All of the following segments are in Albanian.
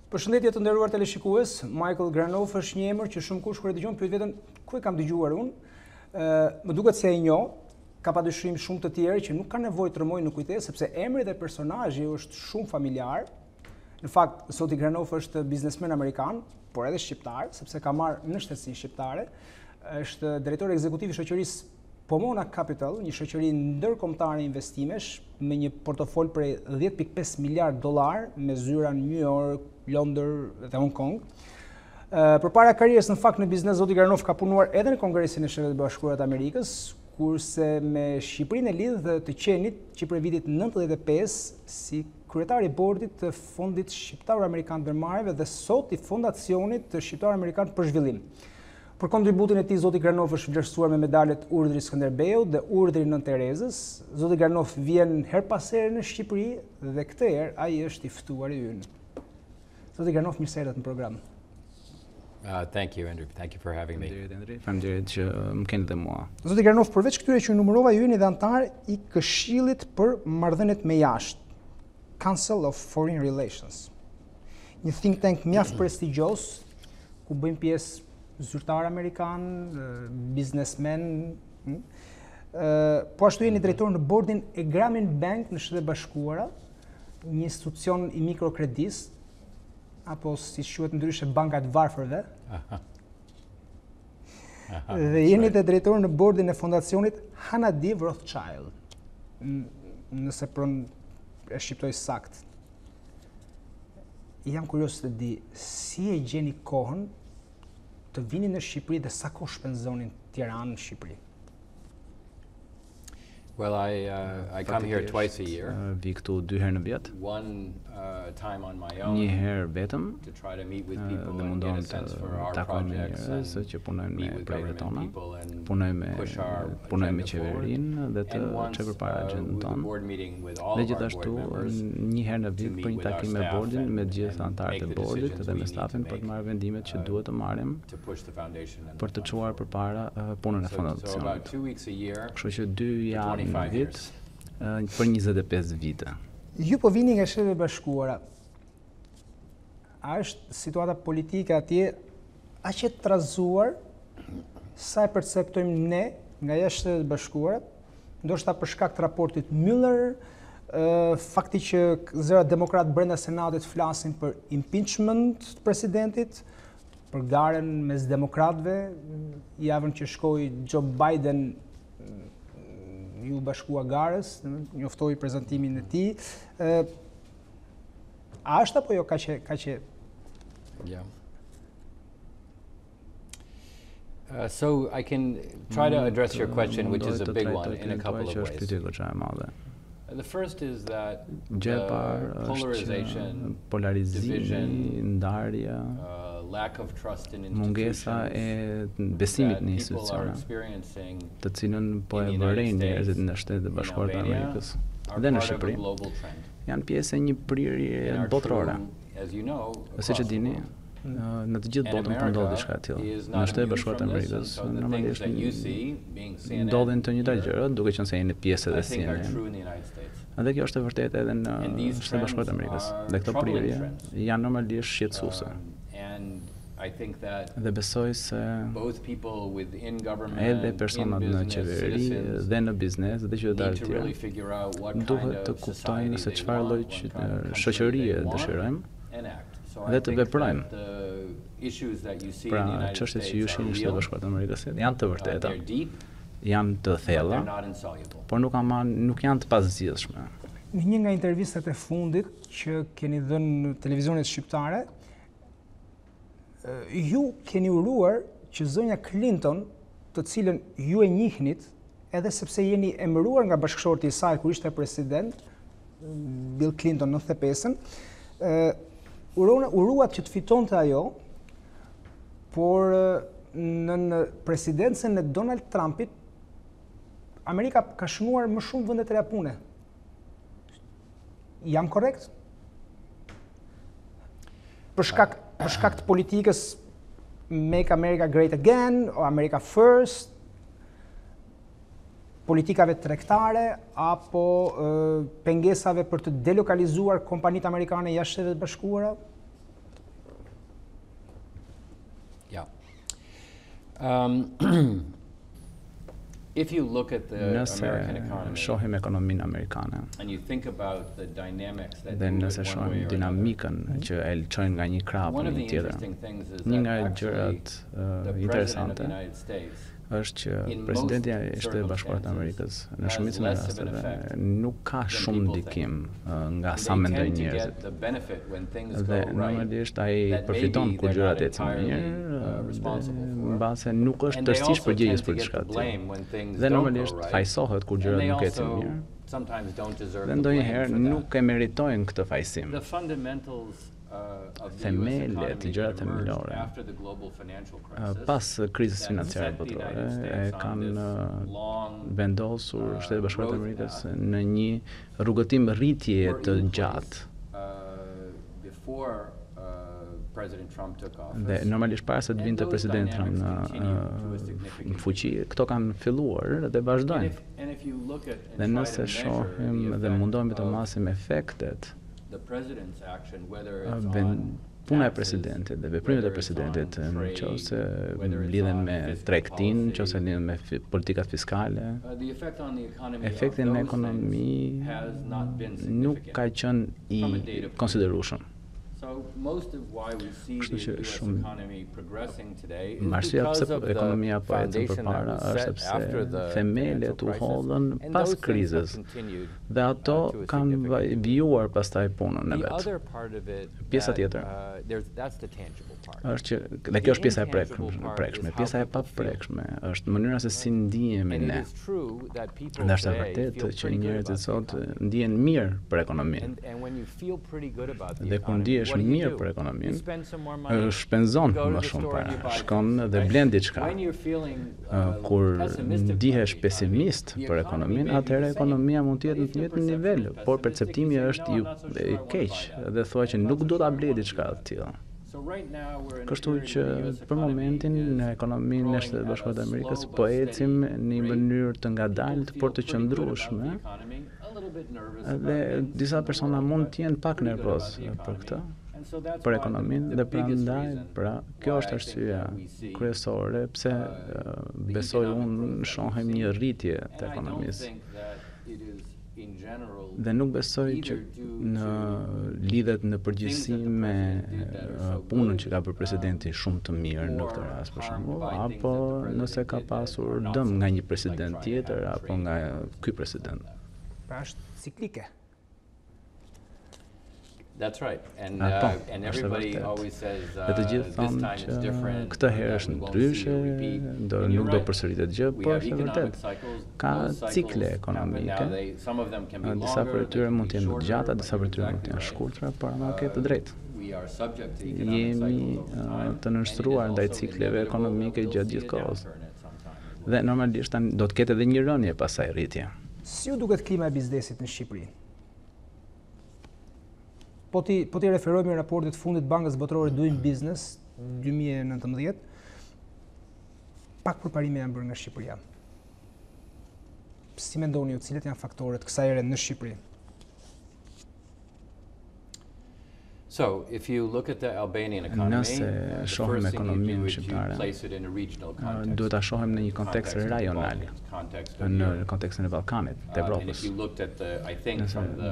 Përshëndetje të nderuar teleshikues, Michael Granoff është një emër që shumë kush kur e dëgjon pyet veten ku e kam dëgjuar unë. Më duket se e njoh, ka padyshim shumë të tjerë që nuk kanë nevojë të rëmojnë në kujtesë sepse emri dhe personazhi është shumë familjar. Në fakt, zoti Granoff është biznesmen amerikan, por edhe shqiptar, sepse ka marrë në shtetësi shqiptare. Është drejtori ekzekutiv i shoqërisë Pomona Capital, një shoqëri ndërkombëtare investimesh me një portofol prej 10.5 miliard dollar me zyra në New York, Londër dhe Hong Kong. Përpara karrierës në fakt në biznes, zoti Granoff ka punuar edhe në Kongresin e Shtetit Bashkuar të Amerikës, kurse me Shqipërinë e lidh të qenit që prej vitit 95 si kryetari i bordit të Fondit Shqiptaro Amerikan ndërmarrjeve dhe sot i Fondacionit Shqiptaro Amerikan për zhvillim. Për kontributin e tij, zoti Granoff është vlerësuar me medalet Urdhri Skënderbeut dhe Urdhri Nën Terezës. Zoti Granoff vjen her pas here në Shqipëri dhe këtë herë ai është i ftuari ynë. Zoti Granoff, mirë se erdhët në program. Thank you, Andrew. Thank you for having me. Faleminderit që më keni dhe mua. Zoti Granoff, përveç këtyre që numërova, ju jeni dhe antar i Këshillit për Marrëdhëniet me Jashtë, Council of Foreign Relations. Një think tank mjaft prestigjos ku bëjmë pjesë zyrtar amerikan, biznesmen. Po ashtu jeni drejtor në bordin e Grameen Bank në Shtetet Bashkuara, një institucion i mikrokredis, apo si quhet ndryshe banka e varfërve. Dhe jeni dhe drejtor në bordin e fondacionit Hanadi Rothschild, nëse e shqiptoj sakt. Jam kurios të di, si e gjeni kohën të vini në Shqipëri dhe sa kohë shpenzonin Tiranë në Shqipëri? Well, I come here twice a year. Vi këtu 2 herë në vit. One time on my own. Një herë vetëm. To try to meet with people dhe and get a mundohem sense for our takoj me projects njerëz and që punojnë meet me with projektet government tona. people and Punoj me qeverinë dhe të çoj përpara agjendën tonë. Dhe gjithashtu një herë në vit për një takim me bordin me të gjithë anëtarët e bordit dhe me stafin për të marrë vendimet që duhet të marrim për të çuar përpara punën e fondacionit. Kështu që 2 javë në vit për 25 vite. Ju po vini nga Shtetet Bashkuara. A është situata politike atje aq e trazuar sa e perceptojmë ne nga jashtë Shtetet Bashkuara, ndoshta për shkak të raportit Mueller, fakti që zëra demokrat brenda Senatit flasin për impeachment të presidentit, për garen mes demokratëve, javën që shkoi Joe Biden ju bashkua garës, njoftoi prezantimin e tij. A është apo jo kaq e Yeah. So I can try to address your question, which is a big one, in a couple of ways. The first is that polarization, polarizimi, ndarja, lack of trust in mungesa e besimit në institucione, të cilën po e vërejnë njerëzit në Shtetet e Bashkuara të Amerikës dhe në Shqipëri, janë pjesë e një prirje botërore. Siç e dini, në të gjithë botën po ndodh diçka e tillë. Në Shtetet e Bashkuara të Amerikës normalisht ndodhin të njëjta gjëra, duke qenë se jeni pjesë edhe si jeni. Dhe kjo është e vërtetë edhe në Shtetet e Bashkuara të Amerikës. Dhe këto prirje janë normalisht shqetësuese. Dhe besoj se edhe personat në qeveri dhe në biznes dhe qytetarët e tjerë duhet të kuptojnë se çfarë lloj shoqërie dëshirojmë dhe të veprojmë. Pra, çështjet që ju shihni në Shtetet e Bashkuara të Amerikës janë të vërteta, janë të thella, por nuk janë të pazgjedhshme. Në një nga intervistat e fundit që keni dhënë në televizionet shqiptare, ju keni uruar që zonja Clinton, të cilën ju e njihnit, edhe sepse jeni emëruar nga bashkëshorti i saj kur ishte president, Bill Clinton në 95-ën, uruat që të fitonte ajo, por në presidencën e Donald Trumpit, Amerika ka shënuar më shumë vende të reja pune. Jam korrekt? Për shkak të politikës Make America Great Again, o America First, politikave tregtare, apo pengesave për të delokalizuar kompanitë amerikane jashtë Shtetet Bashkuara? If you look at the American economy, shohim ekonominë amerikane, and you think about the dynamics that dhe nëse shohim dinamikën që e lçojnë nga një krah në një tjetër, një nga gjërat interesante është që presidenti i Shtetit Bashkuar të Amerikës në shumicën e rasteve nuk ka shumë ndikim nga sa mendojnë njerëzit. Dhe normalisht ai përfiton kur gjërat ecën mirë, mbase nuk është tërësisht përgjegjës për diçka të tillë. Dhe normalisht fajsohet kur gjërat nuk ecën mirë. Dhe ndonjëherë nuk e meritojnë këtë fajsim. Themelet, gjërat themelore pas krizës financiare botërore e kanë vendosur Shtetet Bashkuara të Amerikës në një rrugëtim rritjeje të gjatë. Dhe normalisht para se të vinte presidenti Trump në fuqi, këto kanë filluar dhe vazhdojnë. Dhe nëse shohim dhe mundohemi të masim efektet, puna e presidentit dhe veprimet e presidentit nëse lidhen me tregtinë, nëse lidhen me politikat fiskale, efekti në ekonomi nuk ka qenë i konsiderueshëm. Kështu që shumë arsyeja pse ekonomia po ecën përpara është sepse themelet u hodhën pas krizës dhe ato kanë vijuar pastaj punën e vet. Pjesa tjetër është që dhe kjo është pjesa e prekshme. Pjesa e paprekshme është mënyra se si ndihemi ne. Dhe është e vërtetë që njerëzit sot ndihen mirë për ekonominë. Dhe kur ndihesh mirë për ekonominë, shpenzon më shumë para, shkon dhe blen diçka. Kur ndihesh pesimist për ekonominë, atëherë ekonomia mund të jetë në të njëjtin nivel, por perceptimi është i keq dhe thua që nuk do ta blej diçka të tillë. Kështu që për momentin në ekonominë e Shtetit Bashkuar të Amerikës po ecim në një mënyrë të ngadalt, por të qëndrueshme. Dhe disa persona mund të jenë pak nervoz për këtë, për ekonominë, dhe prandaj, kjo është arsyeja kryesore pse besoj unë shohim një rritje të ekonomisë. Dhe nuk besoj që lidhet në përgjithësi me punën që ka bërë presidenti shumë të mirë në këtë rast për shembull, apo nëse ka pasur dëm nga një president tjetër apo nga ky president. Pra është ciklike. That's right. And everybody always says dhe të gjithë thonë që këtë herë është ndryshe, nuk do përsëritet gjë, por është vërtet. Ka cikle ekonomike. Disa prej tyre mund të jenë më të gjata, disa prej tyre mund të jenë shkurtra, por ama ke të drejtë. Jemi të nënshtruar ndaj cikleve ekonomike gjatë gjithë kohës. Dhe normalisht do të ketë edhe një rënje pasaj rritje. Si u duket klima e biznesit në Shqipëri? Po ti referojmë në raportit fundit Bankës Botërore Doing Business 2019, pak përparime janë bërë nga Shqipëria. Si mendoni ju, cilët janë faktorët kësaj ere në Shqipëri? So, if you look at the Albanian economy, nëse shohim ekonominë shqiptare, duhet ta shohim në një kontekst rajonal, në kontekstin e Ballkanit, të Evropës.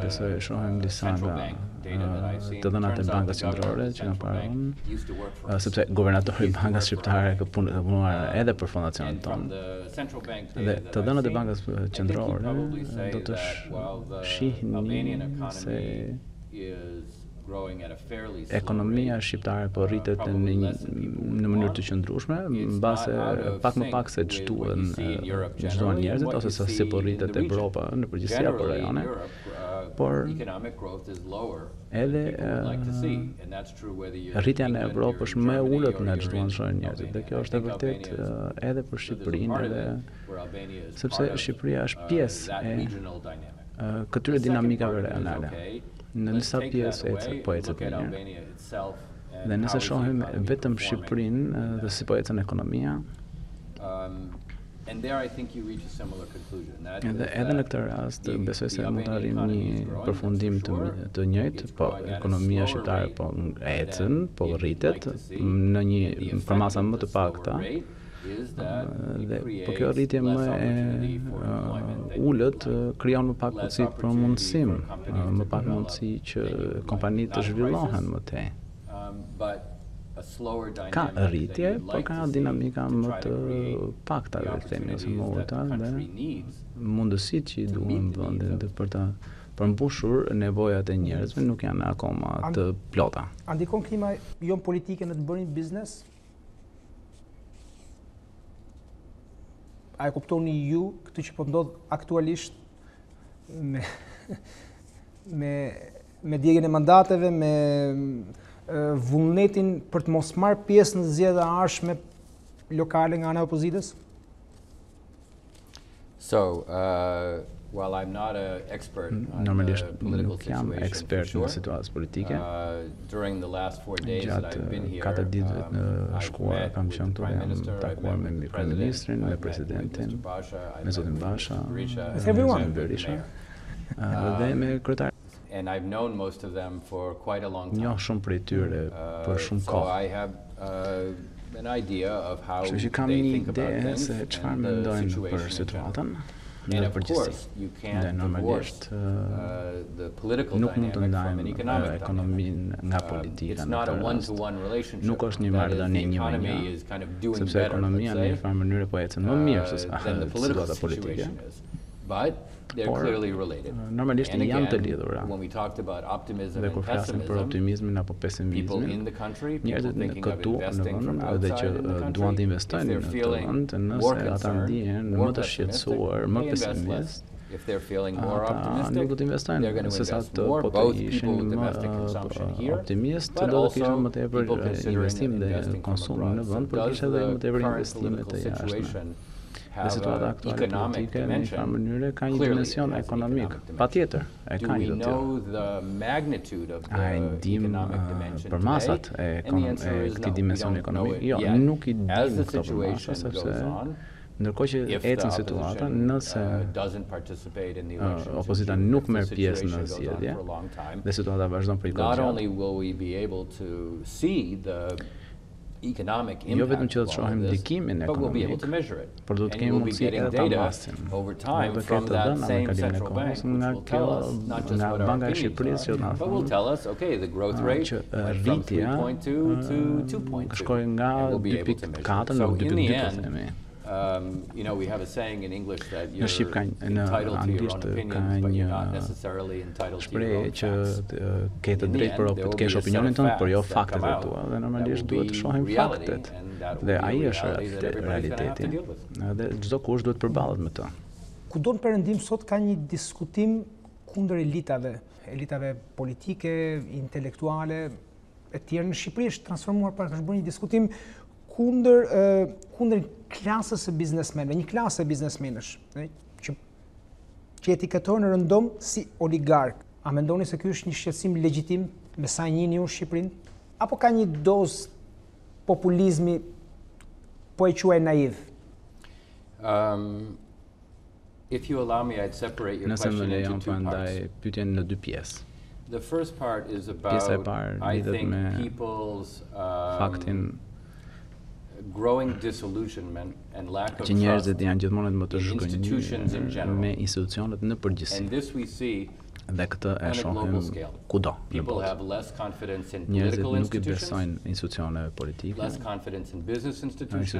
Nëse shohim disa nga të dhënat e Bankës Qendrore që kanë parë, sepse guvernatori i Bankës Shqiptare ka punuar edhe për fondacionin tonë. Dhe të dhënat e Bankës Qendrore do të shihni se ekonomia shqiptare po rritet në mënyrë të qëndrueshme, mbase pak më pak se çduan njerëzit ose sa si po rritet Evropa në përgjithësi apo rajone. Por edhe rritja në Evropë është më e ulët nga çduan shohin njerëzit. Dhe kjo është e vërtetë edhe për Shqipërinë, edhe sepse Shqipëria është pjesë e këtyre dinamikave rajonale. Në disa pjesë po ecet mirë. Dhe nëse shohim vetëm Shqipërinë dhe si po ecën ekonomia, edhe në këtë rast besoj se mund të arrijmë një përfundim të njëjtë, po ekonomia shqiptare po ecën, po rritet në një përmasa më të pakta, Po kjo rritje më ullët krijon më pak mundësi për mundësim, më pak mundësi që kompanitë të zhvillohen më tej. Ka rritje, por ka dinamika më të pakta, le të themi, ose më ulta, dhe mundësitë që i duhen vendit për ta përmbushur nevojat e njerëzve nuk janë akoma të plota. A ndikon klima jon politike në të bërin biznes? A e kuptoni ju këtë që po ndodh aktualisht me djegjen e mandateve, me vullnetin për të mos marrë pjesë në zgjedhjet e ardhshme lokale nga ana e opozitës? So, while I'm not an expert on the political situation for sure, during the last 4 days that I've been here, I've met with the Prime Minister, I've met with the President, I've met with Mr. Basha, I've met with Mr. Berisha, with everyone. And I've known most of them for quite a long time. So I have an idea of how they think about things and the situation. And of course, you can't divorce the political dynamic from an economic dynamic. It's not a one-to-one relationship. That is, the economy is kind of doing better, let's say, than the political situation is. But they're clearly related. And again, when we talked about optimism and pessimism, people in the country, people thinking of investing from outside in the country, if they're feeling more concerned, more pessimistic, they invest less. If they're feeling more optimistic, they're going to invest more, both people with domestic consumption here, but also people considering investing from abroad. So does the current political situation have an economic dimension? Clearly it has an economic dimension. Do we know the magnitude of the economic dimension today? And the answer is no, we don't know it yet. As the situation goes on, if the opposition doesn't participate in the elections, if the situation goes on for a long time, not only will we be able to see the economic impact of all this, but we'll be able to measure it. And we'll be getting data over time from that same central bank, which will tell us not just what our opinions are, but will tell us, okay, the growth rate went from 3.2 to 2.2, and we'll be able to measure it. So in the end, you know, we have a saying in English that you're entitled to your own opinions, but you're not necessarily entitled to your own facts. In the end, there will be a set of facts that come out that will be reality, and that will be a reality that everybody's going to have to deal with. Kudo në Perëndim sot ka një diskutim kundër elitave politike, intelektuale, e tjerë. Në Shqipëri është transformuar pra është bërë një diskutim kundër klasës e biznesmenëve, një klasë e biznesmenësh, që etiketojnë në rëndom si oligark. A mendoni se ky është një shqetësim legjitim me sa njihni ju Shqipërinë? Apo ka një dozë populizmi, po e quaj naiv? If you allow me, I'd separate your question into two parts. The first part is about, I think, people's growing disillusionment and lack of trust in institutions in general. And this we see on a global scale. People have less confidence in political institutions, less confidence in business institutions,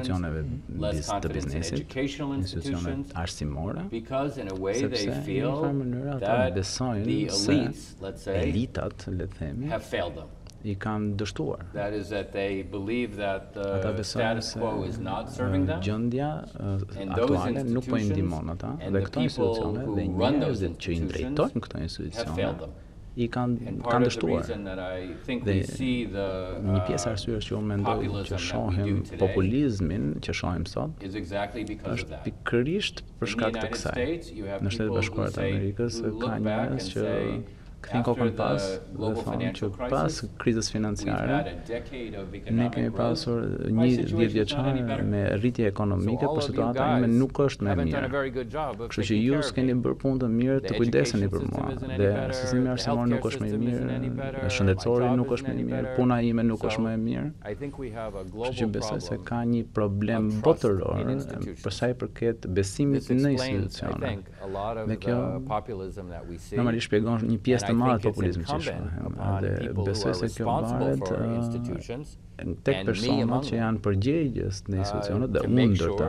less confidence in educational institutions, because in a way they feel that the elites, let's say, have failed them. That is, that they believe that the status quo is not serving them, and those institutions and the people who run those institutions have failed them. And part of the reason that I think we see the populism that we do today is exactly because of that. In the United States, you have people who look back and say, kthejnë kokën pas dhe thonë që pas krizës financiare ne kemi pasur një 10-vjeçar me rritje ekonomike, por situata ime nuk është më e mirë. Kështu që ju s'keni bërë punë të mirë të kujdeseni për mua. Dhe sistemi arsimor nuk është më i mirë, shëndetësori nuk është më i mirë, puna ime nuk është më e mirë. Kështu që besoj se ka një problem botëror për sa i përket besimit në institucione. Dhe kjo normalisht shpjegon një pjesë të madhe të populizmit që shohim. Dhe besoj se kjo varet tek personat që janë përgjegjës në institucionet dhe unë ndërta,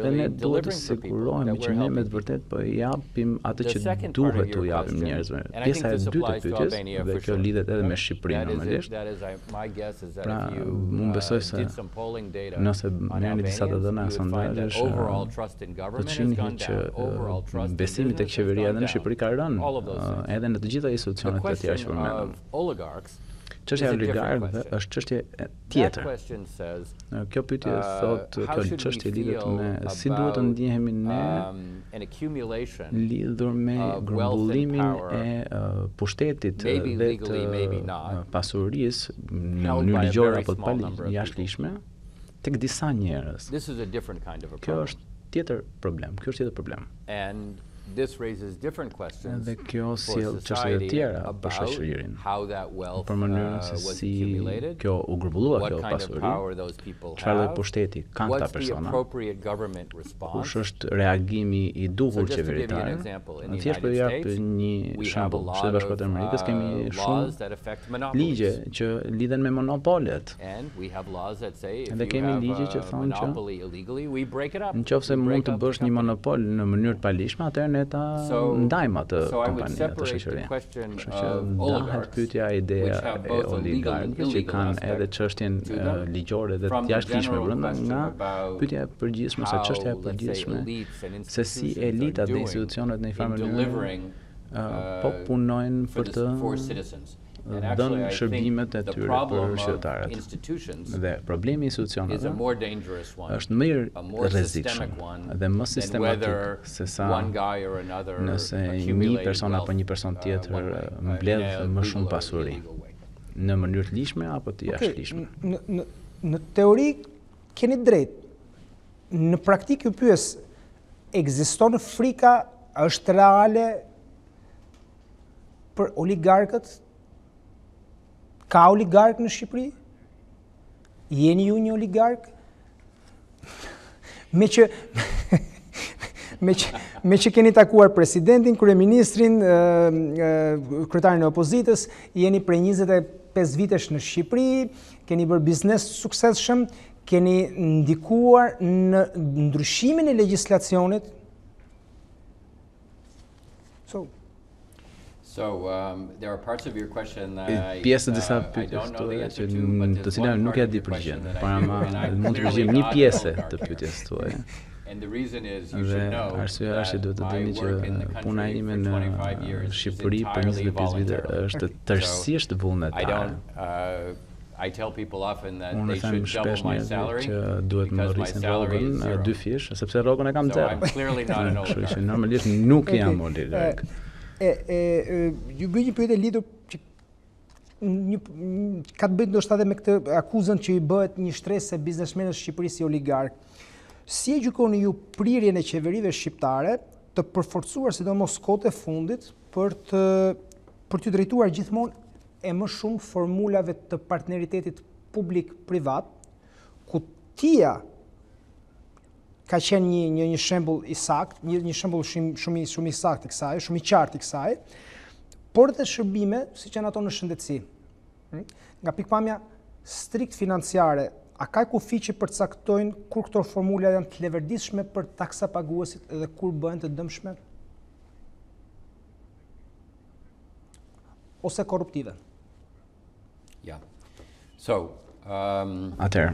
dhe ne duhet të sigurohemi që ne me të vërtet po japim atë që duhet t'u japim njerëzve. Pjesa e dytë e pyetjes, dhe kjo lidhet edhe me Shqipërinë normalisht. Pra, unë besoj se nëse merrni disa të dhëna sondazhesh, do të shihni që besimi tek qeveria edhe në Shqipëri ka rënë, edhe në të gjitha institucionet e tjera që përmendëm. Çështja e oligarkëve është çështje tjetër. Kjo pyetje thotë, kjo çështje lidhet me si duhet të ndjehemi ne lidhur me grumbullimin e pushtetit dhe të pasurisë në mënyrë ligjore apo të jashtëligjshme tek disa njerëz. Kjo është tjetër problem. Dhe kjo sjell çështje të tjera për shoqërinë. Për mënyrën se si kjo u grumbullua kjo pasuri, çfarë lloj pushteti kanë këta persona, kush është reagimi i duhur qeveritar. Thjesht për jap një shembull, në Shtetet Bashkuara të Amerikës kemi shumë ligje që lidhen me monopolet. Dhe kemi ligje që thonë që nëse mund të bësh një monopol në mënyrë të palishme, atëherë ne ta ndajmë atë kompani, atë shoqëri. Kështu që ndahet pyetja, ideja e oligarkëve që kanë edhe çështjen ligjore dhe të jashtëligjshme brenda nga pyetja e përgjithshme ose çështja e përgjithshme se si elitat dhe institucionet në një farë mënyrë po punojnë për të dhënë shërbimet e tyre për qytetarët. Dhe problemi i institucioneve është më i rrezikshëm dhe më sistematik se sa nëse një person apo një person tjetër mbledh më shumë pasuri në mënyrë të ligjshme apo të jashtëligjshme. Në teori keni drejt. Në praktikë ju pyes, ekziston frika, është reale për oligarkët? Ka oligark në Shqipëri? Jeni ju një oligark? Me që keni takuar presidentin, kryeministrin, kryetarin e opozitës, jeni prej 25 vitesh në Shqipëri, keni bërë biznes suksesshëm, keni ndikuar në ndryshimin e legjislacionit. There are parts of your question that pjesë disa pyetjes tuaja që të cilat nuk ja di përgjigjen, para mund të përgjigjem një pjesë të pyetjes tuaja. Dhe arsyeja është që duhet të dini që puna ime në Shqipëri për 25 vite është tërësisht vullnetare. Unë them shpesh njerëzve që duhet më rrisin rrogën 2 fish, sepse rrogën e kam zero. Kështu që normalisht nuk jam oligark. Ju bëj një pyetje lidhur që ka të bëjë ndoshta edhe me këtë akuzën që i bëhet një shtresë se biznesmenët Shqipërisë si oligark. Si e gjykoni ju prirjen e qeverive shqiptare të përforcuar sidomos kohët e fundit për t'u drejtuar gjithmonë e më shumë formulave të partneritetit publik-privat, ku tia ka qenë një shembull i sakt, një shembull shumë i sakt i kësaj, shumë i qartë i kësaj, por dhe shërbime siç janë ato në shëndetësi. Nga pikpamja strikt financiare, a ka kufi që përcaktojnë kur këto formula janë të leverdishme për taksapaguesit edhe kur bëhen të dëmshme? Ose korruptive? Atëherë,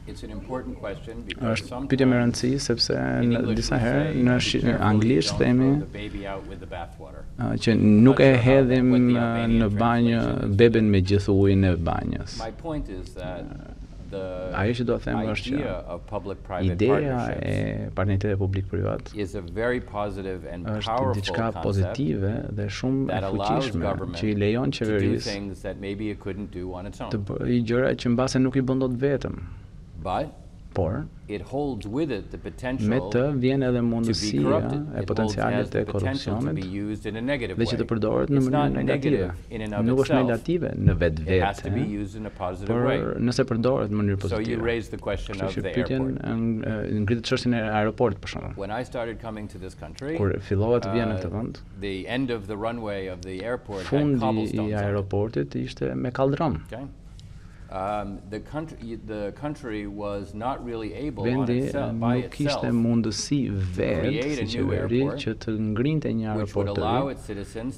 është pyetje me rëndësi sepse në disa herë në anglisht themi që nuk e hedhim në banjë beben me gjithë ujin e banjës. ajo që do të them është që ideja e partneritetit publik-privat është diçka pozitive dhe shumë e fuqishme që i lejon qeverisë të bëjë gjëra që mbase nuk i bën dot vetëm. Por me të vjen edhe mundësia e potencialit të korrupsionit dhe që të përdoret në mënyrë negative. Nuk është negative në vetvete, por nëse përdoret në mënyrë pozitive. Kështu që pyetjen ngritet çështjen e aeroportit për shembull. Kur fillova të vjen në këtë vend, fundi i aeroportit ishte me kaldron. Vendi nuk kishte mundësi vetë si qeveri që të ngrinte një aeroport të ri,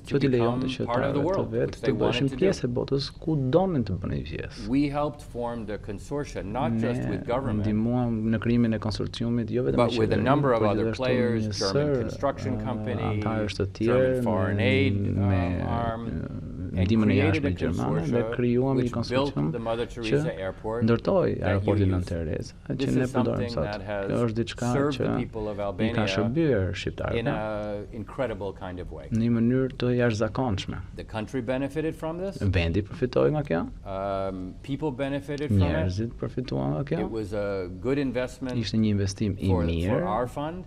që t'i lejonte qytetarëve të vetë të bëshin pjesë e botës ku donin të bënin pjesë. Ne ndihmuam në krijimin e konsorciumit jo vetëm me qeverinë, por gjithashtu një sër antarësh të tjerë me ndihmën e jashtme gjermane dhe krijuam një konsorcium që ndërtoi aeroportin në Terez, që ne përdorim sot. Kjo është diçka që i ka shërbyer shqiptarëve në një mënyrë të jashtëzakonshme. Vendi përfitoi nga kjo, njerëzit përfituan nga kjo, ishte një investim i mirë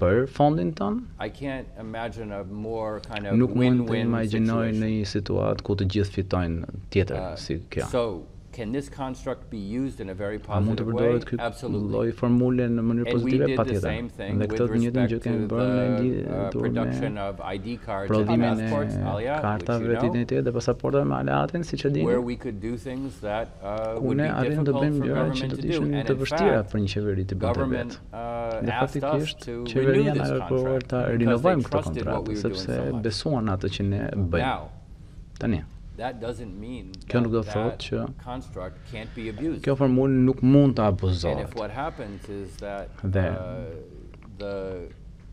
për fondin tonë. Nuk mund të imagjinoj në një situatë ku të gjithë fitojnë tjetër si kjo. A mund të përdoret ky lloj formule në mënyrë pozitive? Patjetër. Dhe këtë të njëjtën gjë kemi bërë me prodhimin e kartave të identitetit dhe pasaportave me aleatin, siç e dini. Ku ne arritëm të bëjmë gjëra që do të ishin të vështira për një qeveri të bënte vetë. Dhe faktikisht qeveria na kërkuar ta rinovojmë këtë kontratë sepse besuan atë që ne bëjmë. Tani. Kjo nuk do të thotë që kjo formulë nuk mund të abuzohet. Dhe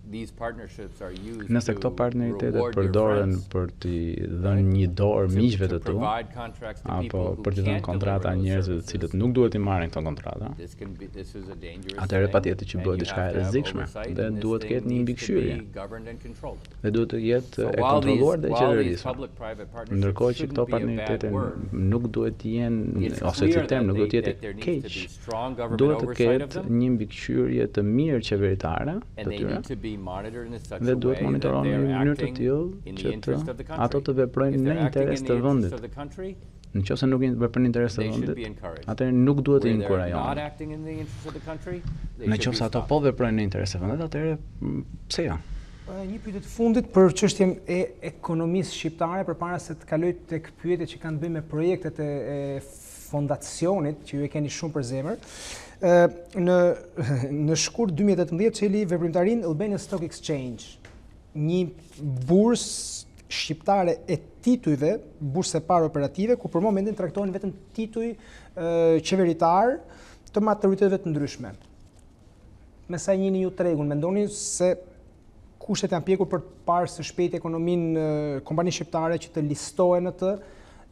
nëse këto partneritete përdoren për t'i dhënë një dorë miqve të tu, apo për t'i dhënë kontrata njerëzve të cilët nuk duhet t'i marrin këto kontrata, atëherë patjetër që bëhet diçka e rrezikshme dhe duhet të ketë një mbikëqyrje. Dhe duhet të jetë e kontrolluar dhe qeverisur. Ndërkohë që këto partneritete nuk duhet të jenë, ose sistemi nuk duhet të jetë keq, duhet të ketë një mbikëqyrje të mirë qeveritare të tyre. Dhe duhet monitorohen në mënyrë të tillë që ato të veprojnë në interes të vendit. Nëse nuk veprojnë në interes të vendit, atëherë nuk duhet të inkurajohen. Nëse ato po veprojnë në interes të vendit, atëherë pse jo? Një pyetje të fundit për çështjen e ekonomisë shqiptare përpara se të kaloj tek pyetjet që kanë të bëjnë me projektet e Fondacionit, që ju e keni shumë për zemër. Në shkurt 2018 çeli veprimtarinë Albania Stock Exchange, një bursë shqiptare e titujve, bursë e parë operative, ku për momentin traktohen vetëm tituj qeveritar të maturiteteve të ndryshme. Me sa njihni ju tregun, mendoni se kushtet janë pjekur për të parë së shpejti ekonominë kompani shqiptare që të listohen në të,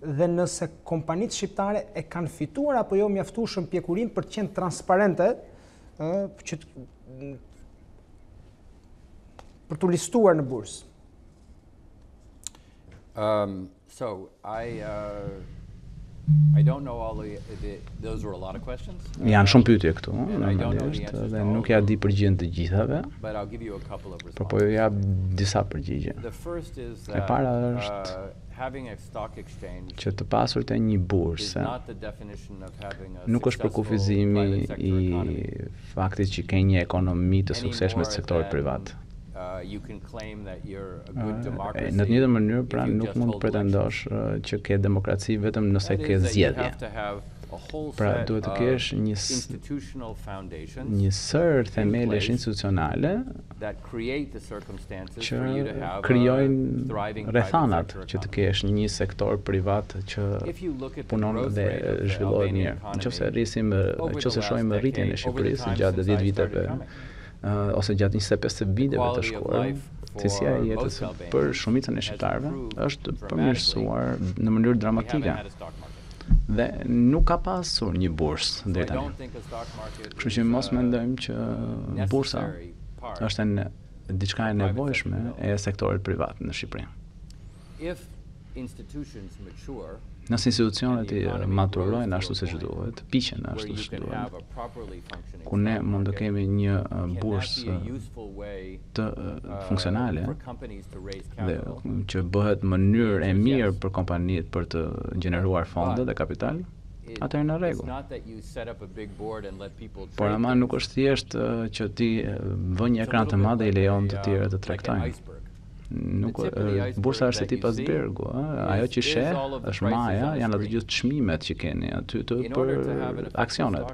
dhe nëse kompanitë shqiptare e kanë fituar apo jo mjaftueshëm pjekurinë për të qenë transparente, për të listuar në bursë. Janë shumë pyetje këtu, normalisht, dhe nuk ja di përgjigjen të gjithave, por po ju jap disa përgjigje. E para është që të pasurit e një burse nuk është përkufizimi i faktit që ke një ekonomi të suksesshme të sektorit privat. Në të njëjtën mënyrë, pra nuk mund të pretendosh që ke demokraci vetëm nëse ke zgjedhje. Pra duhet të kesh një sër themelesh institucionale që krijojnë rrethanat që të kesh një sektor privat që punon dhe zhvillohet mirë. Nëse shohim rritjen e Shqipërisë gjatë 10 viteve ose gjatë 25 viteve të shkuara, cilësia e jetës për shumicën e shqiptarëve është përmirësuar në mënyrë dramatike. Dhe nuk ka pasur një bursë deri tani. Kështu që mos mendojmë që bursa është diçka e nevojshme e sektorit privat në Shqipëri. Nëse institucionet i maturojnë ashtu siç duhet, piqen ashtu siç duhet, ku ne mund të kemi një bursë të funksionale dhe që bëhet mënyrë e mirë për kompanitë për të gjeneruar fonde dhe kapital, atëherë në rregull. Por ama nuk është thjesht që ti vën një ekran të madh dhe i lejon të tjerët të tregtojnë. Nuk bursa është si tip icebergu, ajo që sheh është maja, janë ato gjithë çmimet që keni aty për aksionet.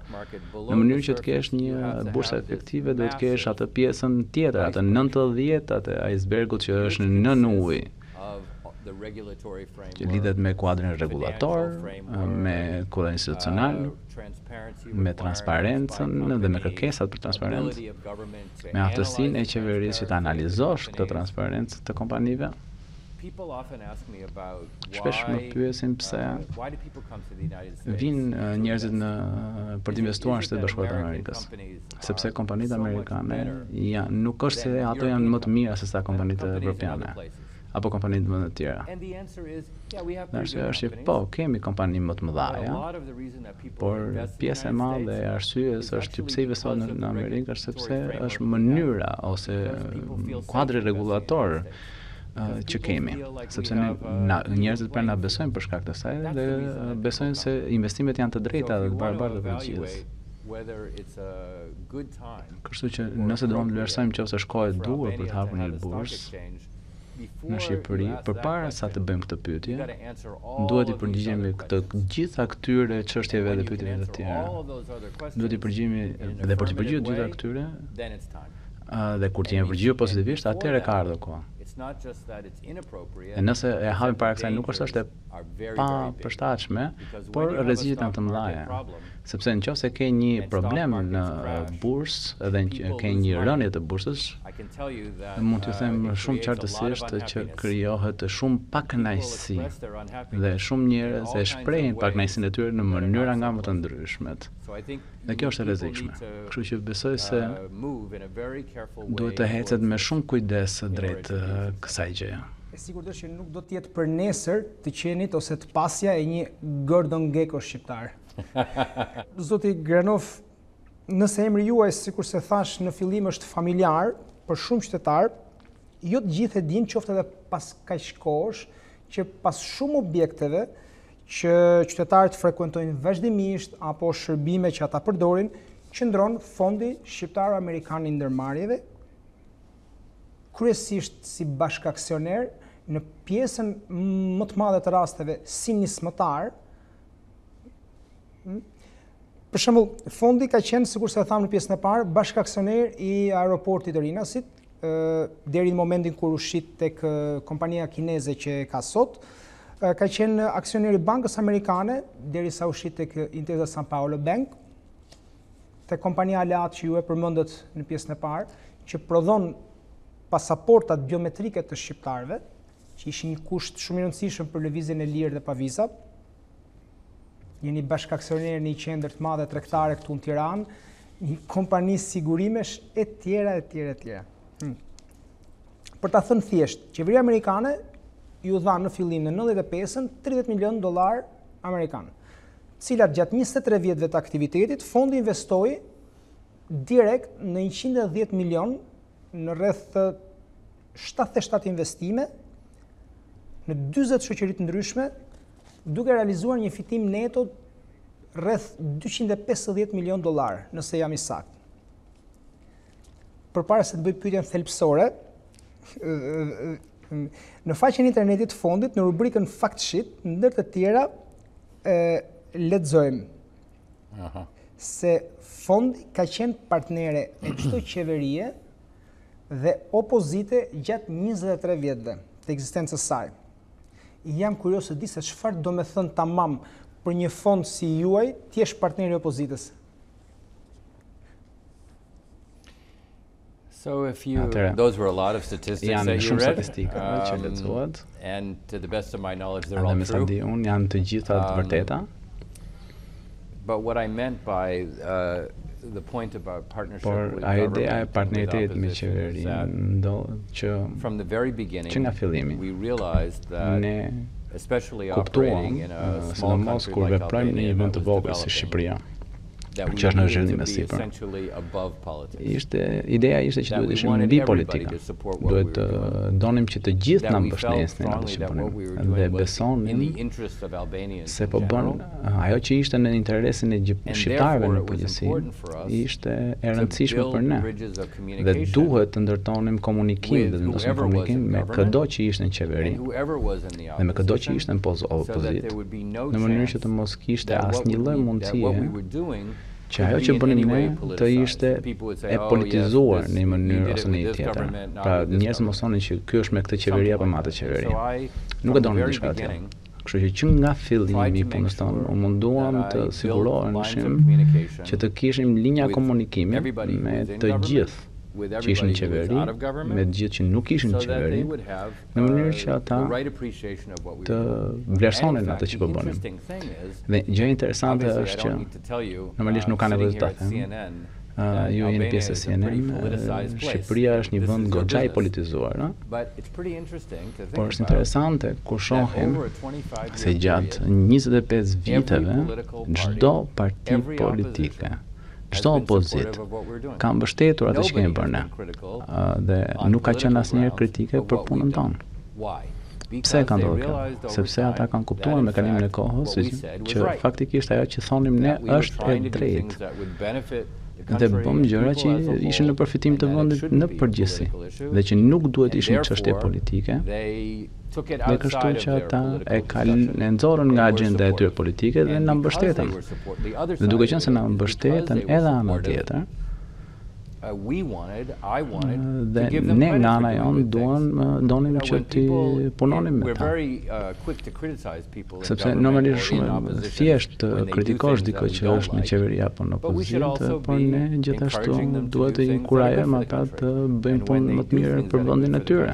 Në mënyrë që të kesh një bursë efektive, duhet të kesh atë pjesën tjetër, atë 90 atë icebergut që është nën ujë, që lidhet me kuadrin rregullator, me kuadrin institucional, me transparencën dhe me kërkesat për transparencë, me aftësinë e qeverisë që të analizosh këtë transparencë të kompanive. Shpesh më pyesin pse vinë njerëzit për të investuar në Shtetet Bashkuara të Amerikës, sepse kompanitë amerikane nuk është se ato janë më të mira se sa kompanitë evropiane apo kompanitë më të tjera. Arsyeja është që kemi kompani më të mëdha, por pjesë e madhe e arsyes është që pse investohet në Amerikë është sepse është mënyra ose kuadri rregullator që kemi, sepse njerëzit na besojnë për shkak të saj dhe besojnë se investimet janë të drejta dhe të barabarta për gjithë. Kështu që nëse do të vlerësojmë nëse është kohë e duhur për të hapur një bursë në Shqipëri, përpara sa të bëjmë këtë pyetje, duhet i përgjigjemi të gjitha këtyre çështjeve dhe pyetjeve të tjera. Duhet i përgjigjemi dhe për të përgjigjer gjitha këtyre, dhe kur të jemi përgjigjur pozitivisht, atëherë ka ardhur koha. E nëse e hapim para kësaj nuk është e pa përshtatshme, por rreziqet janë të mëdha. Sepse nëse ke një problem në bursë dhe ke një rënje të bursës, mund t'ju them shumë qartësisht që krijohet shumë pakënaqësi dhe shumë njerëz e shprehin pakënaqësinë e tyre në mënyra nga më të ndryshmet. Dhe kjo është e rrezikshme. Kështu që besoj se duhet të hecet me shumë kujdes drejt kësaj gjëje. E sigurt është që nuk do të jetë për nesër të qenit ose të pasja e një Gordon Gekko shqiptar. Zoti Granoff, nëse emri juaj, sikur se thash në fillim, është familjar për shumë qytetar, jo të gjithë e dinë, qoftë edhe pas kaq kohësh, që pas shumë objekteve që qytetarët frekuentojnë vazhdimisht apo shërbime që ata përdorin, qëndron Fondi Shqiptaro Amerikan i Ndërmarrjeve, kryesisht si bashkaksioner, në pjesën më të madhe të rasteve si nismëtar. Për shembull, fondi ka qenë, sikur se e thamë në pjesën e parë, bashkaksioner i aeroportit të Rinasit, deri në momentin kur u shit tek kompania kineze që ka sot. Ka qenë aksioner i Bankës Amerikane, derisa u shit tek Intesa San Paolo Bank, tek kompania aleat që ju e përmendët në pjesën e parë, që prodhon pasaportat biometrike të shqiptarëve, që ishin një kusht shumë i rëndësishëm për lëvizjen e lirë dhe pa viza. Jeni bashkaksioner në një qendër të madhe tregtare këtu në Tiranë, një kompani sigurimesh e tjera e tjera e tjera. Për ta thënë thjesht, qeveria amerikane ju dha në fillim në 95-ën $30 milion amerikan, cilat gjatë 23 vjetëve të aktivitetit fondi investoi direkt në 110 milion në rreth 77 investime në 40 shoqëri të ndryshme, duke realizuar një fitim neto rreth $250 milion, nëse jam i saktë. Përpara se të bëj pyetjen thelbësore, në faqen internetit të fondit, në rubrikën Fact Sheet, ndër të tjera, lexojmë se fondi ka qenë partnere e çdo qeverie dhe opozite gjatë 23 vjetëve të ekzistencës saj. Jam kurioz të di se çfarë do me thënë tamam për një fond si juaj të jesh partneri i opozitës. So if you, those were a lot of statistics that you read, and to the best of my knowledge, they're all true. Janë të gjitha të vërteta. But what I meant by the point about partnership with government and with opposition is that from the very beginning we realized that especially operating in a small country like Albania, that was developing, that we needed to be essentially above politics. Ideja ishte që duhet ishim mbi politika. Duhet donim që të gjithë na mbështesin atë që bënim dhe besonim se po bën ajo që ishte në interesin e shqiptarëve në përgjithësi, ishte e rëndësishme për ne. Dhe duhet të ndërtonim komunikim dhe të ndërtonim komunikim me çdo që ishte në qeveri dhe me çdo që ishte në opozitë, në mënyrë që të mos kishte asnjë lloj mundësie që ajo që bënim ne të ishte e politizuar në një mënyrë ose në një tjetër. Pra njerëzit mos thonin që ky është me këtë qeveri apo me atë qeveri. Nuk e donin diçka tjetër. Kështu që nga fillimi i punës tonë u munduam të siguroheshim që të kishim linja komunikimi me të gjithë që ishin në qeveri, me të gjithë që nuk ishin në qeveri, në mënyrë që ata të vlerësonin atë që po bënim. Dhe gjë interesante është që normalisht nuk ka nevojë ta them. Ju jeni pjesë e CNN, Shqipëria është një vend goxha i politizuar, por është interesante kur shohim se gjatë 25 viteve çdo parti politike, çdo opozit ka mbështetur atë që kemi bërë ne dhe nuk ka qenë asnjëherë kritike për punën tonë. Pse ka ndodhur kjo? Sepse ata kanë kuptuar me kalimin e kohës që faktikisht ajo që thonim ne është e drejtë dhe bëm gjëra që ishin në përfitim të vendit në përgjithësi dhe që nuk duhet ishin çështje politike. Dhe kështu që ata e nxorën nga agjenda e tyre politike dhe na mbështetën. Dhe duke qenë se na mbështetën edhe ana tjetër, dhe ne nga ana jonë donim që ti punonim me ta. Sepse normalisht shumë thjesht të kritikosh dikë që është në qeveri apo në opozitë, por ne gjithashtu duhet të inkurajojmë ata të bëjnë punë më të mirë për vendin e tyre.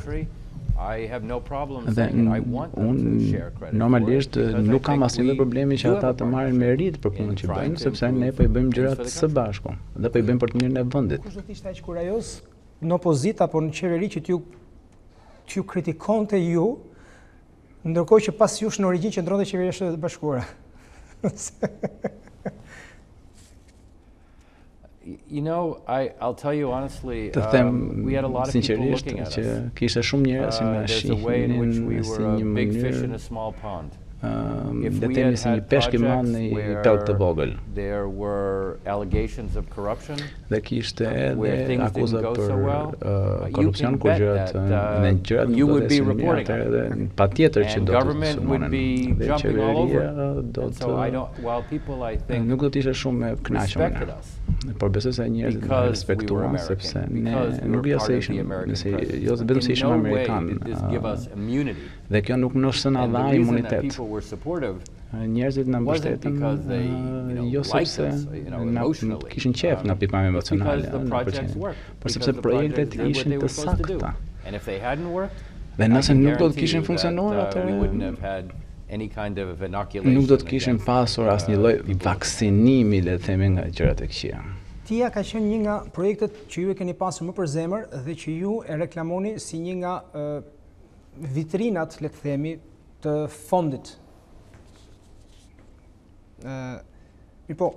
Dhe unë normalisht nuk kam asnjë problemi që ata të marrin merit për punën që bëjnë, sepse ne po i bëjmë gjërat së bashku dhe po i bëjmë për të mirën e vendit. Kush do të ishte aq kurajoz në opozitë apo në qeveri që t'ju kritikonte ju, ndërkohë që pas jush në origjinë qëndronte qeveria e Shtetit Bashkuara? You know, I'll tell you honestly, we had a lot of people looking at us. There's a way in which we were a big fish in a small pond. If we had had projects where there were allegations of corruption, where things didn't go so well, you can bet that you would be reporting it. And government would be jumping all over it. And so while people, I think, respected us, por besoj se njerëzit na respektuan sepse ne nuk jo se ishim vetëm se ishim amerikanë. Dhe kjo nuk na dha imunitet. Njerëzit na mbështetën jo sepse na kishin qejf nga pikpamja emocionale, por sepse projektet ishin të sakta. Dhe nëse nuk do të kishin funksionuar atëherë nuk do të kishin pasur asnjë lloj vaksinimi, le të themi, nga gjërat e këqija. TIA ka qenë një nga projektet që ju e keni pasur më për zemër dhe që ju e reklamoni si një nga vitrinat, le të themi, të fondit. Po,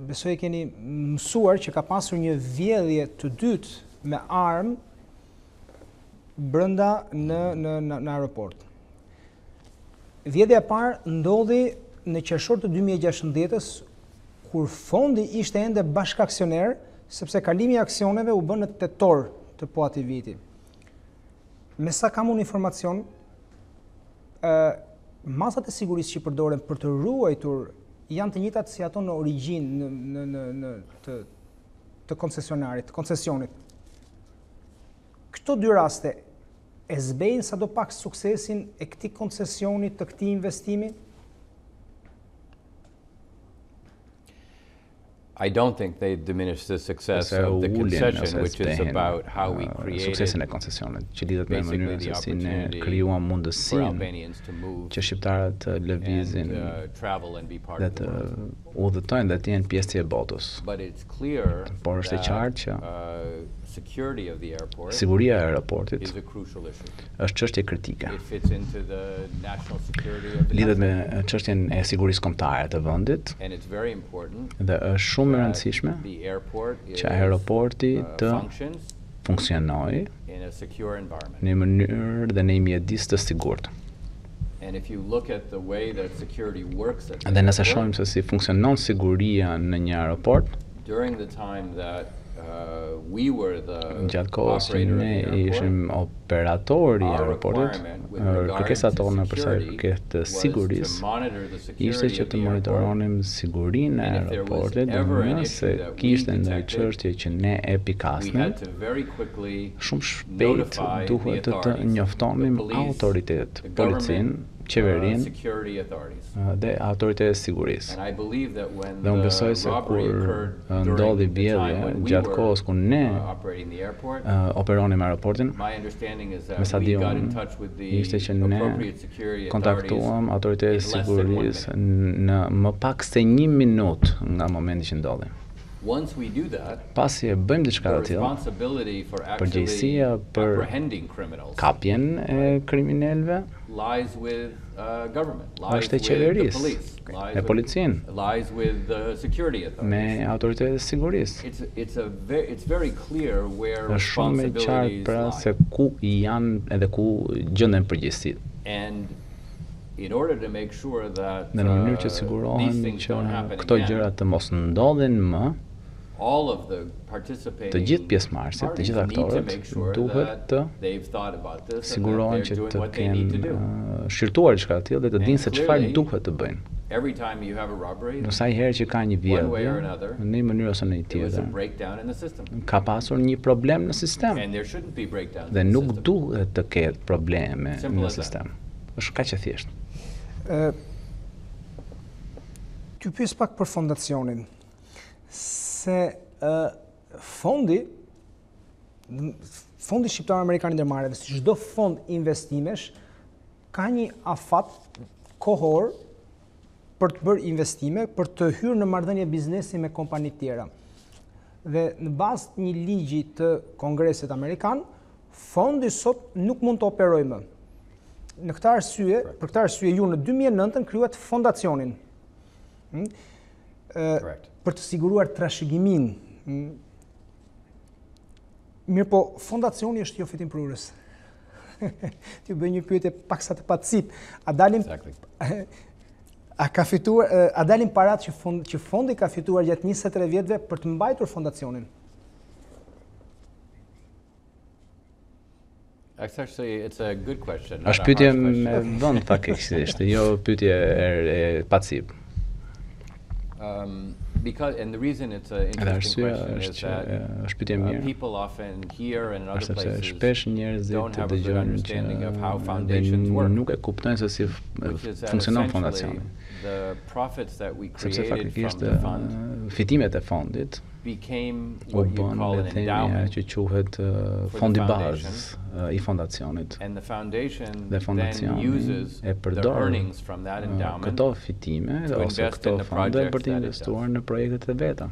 besoj e keni mësuar që ka pasur një vjedhje të dytë me armë brenda në aeroport. Vjedhja e parë ndodhi në qershor të 2016-s, kur fondi ishte ende bashkaksioner, sepse kalimi i aksioneve u bën në tetor të po atij viti. Me sa kam unë informacion, masat e sigurisë që përdoren për të ruajtur janë të njëjtat si ato në origjinë të koncesionit. Këto dy raste e zbejnë sadopak suksesin e këtij koncesionit, të këtij investimi? I don't think they diminish the success of the concession, which is about how we created suksesin e koncesionit, që lidhet me mënyrën se si ne krijuam mundësinë që shqiptarët të lëvizin dhe të udhëtojnë dhe të jenë pjesë e botës. Por është e qartë që siguria e aeroportit është çështje kritike. Lidhet me çështjen e sigurisë kombëtare të vendit dhe është shumë e rëndësishme që aeroporti të funksionojë në një mënyrë dhe në një mjedis të sigurt. Dhe nëse shohim se si funksionon siguria në një aeroport, gjatë kohës që ne ishim operatori i aeroportit, kërkesa tonë për sa i përket të sigurisë ishte që të monitoronim sigurinë e aeroportit dhe nëse kishte ndonjë çështje që ne e pikasnim, shumë shpejt duhet të njoftonim autoritetet, policinë, qeverinë dhe autoritetet e sigurisë. Dhe unë besoj se kur ndodhi vjedhja gjatë kohës kur ne operonim aeroportin, me sa di unë, ishte që ne kontaktuam autoritetet e sigurisë në më pak se 1 minutë nga momenti që ndodhi. Pasi e bëjmë diçka të tillë, përgjegjësia për kapjen e kriminalëve është e qeverisë, e policinë, me autoritetet e sigurisë. Është shumë e qartë pra se ku janë edhe ku gjenden përgjegjësitë. Dhe në mënyrë që sigurohen që këto gjëra të mos ndodhin më, të gjithë pjesëmarrësit, të gjithë aktorët duhet të sigurohen që të kenë shqyrtuar diçka të tillë dhe të dinë se çfarë duhet të bëjnë. Në sa herë që ka një vjedhje, në një mënyrë ose në një tjetër, ka pasur një problem në sistem dhe nuk duhet të ketë probleme në sistem. Është kaq e thjeshtë. Ty pyes pak për fondacionin. Se fondi Shqiptaro Amerikan ndërmarrje dhe si çdo fond investimesh ka një afat kohor për të bërë investime, për të hyrë në marrëdhënie biznesi me kompani të tjera. Dhe në bazë të një ligji të Kongresit Amerikan, fondi sot nuk mund të operojë më. Për këtë arsye ju në 2009 krijuat fondacionin. Për të siguruar trashëgimin. Mirë po, fondacioni është jo fitimprurës. T'ju bëj një pyetje paksa të pacip. A dalin parat që fondi ka fituar gjatë 23 vjetëve për të mbajtur fondacionin? Është pyetje me vend faktikisht, jo pyetje e pacip. Edhe arsyeja është që është pyetje mirë. Sepse shpesh njerëzit të dëgjojnë që nuk e kuptojnë se si funksionon fondacioni. Sepse faktikisht fitimet e fondit u bën le të themi që quhet fondi bazë i fondacionit. Dhe fondacioni e përdor këto fitime ose këto fonde për të investuar në projektet e veta.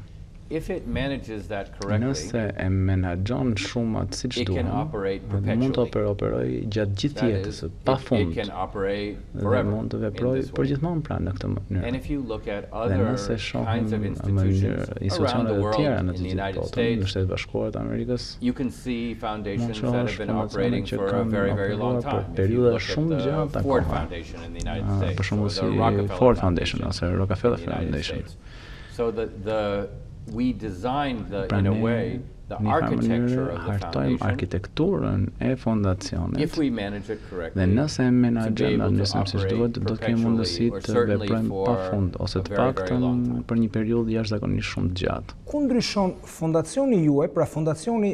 Nëse e menaxhon shumat siç duhet, mund të operojë gjatë gjithë jetës, pafund. Dhe mund të veprojë përgjithmonë pra në këtë mënyrë. Dhe nëse shohim institucionet e tjera në të gjithë botën, në Shtetet Bashkuara të Amerikës, mund të shohësh fondacione që kanë operuar për periudha shumë gjata akoma. Për shembull si Ford Foundation ose Rockefeller Foundation. Pra ne në një mënyrë hartojmë arkitekturën e fondacionit dhe nëse e menaxhojmë në mënyrë siç duhet, do të kemi mundësi të veprojmë pafund ose të paktën për një periudhë jashtëzakonisht shumë të gjatë. Ku ndryshon fondacioni juaj, pra Fondacioni